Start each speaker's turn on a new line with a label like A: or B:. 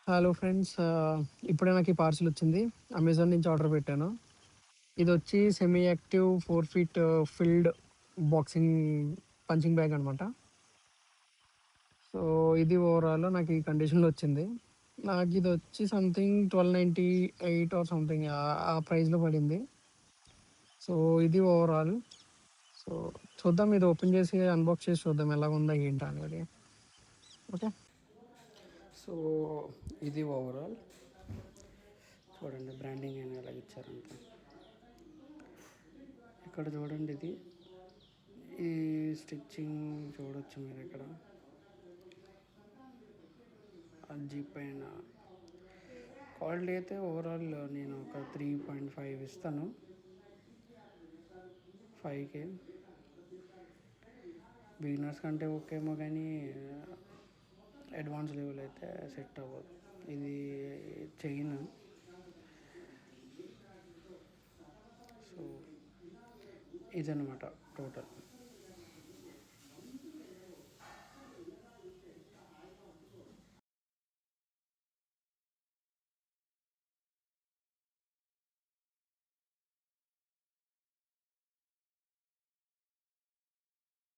A: Hello friends. ఇప్పుడే నాకు ఈ పార్సిల్ వచ్చింది. అమెజాన్ నుంచి ఆర్డర్ పెట్టాను. ఇదొచ్చి semi active 4 feet filled boxing punching bag అనమాట. సో, ఇది ఓవరాల్ నాకు ఈ కండిషన్‌లో వచ్చింది. నాకిదొచ్చి సంథింగ్ 1298 ఆర్ సంథింగ్ ఆ ప్రైస్‌లో పడింది. సో, ఇది ఓవరాల్. సో, చూద్దాం, ఇది ఓపెన్ చేసి అన్బాక్స్ చేసి చూద్దాం ఎలాగుందా ఏంటా అనేది. ఓకే. సో, ఇది ఓవరాల్. చూడండి బ్రాండింగ్ అని ఎలా ఇచ్చారంత. ఇక్కడ చూడండి, ఇది ఈ స్టిచ్చింగ్ చూడొచ్చు మీరు ఇక్కడ. జీప్ పైన క్వాలిటీ అయితే ఓవరాల్ నేను ఒక 3.5 ఇస్తాను. 5K బిగినర్స్ కంటే ఓకేమో, కానీ అడ్వాన్స్ లెవెల్ అయితే సెట్ అవ్వదు. ఇది చైన్. సో ఇదన్నమాట టోటల్.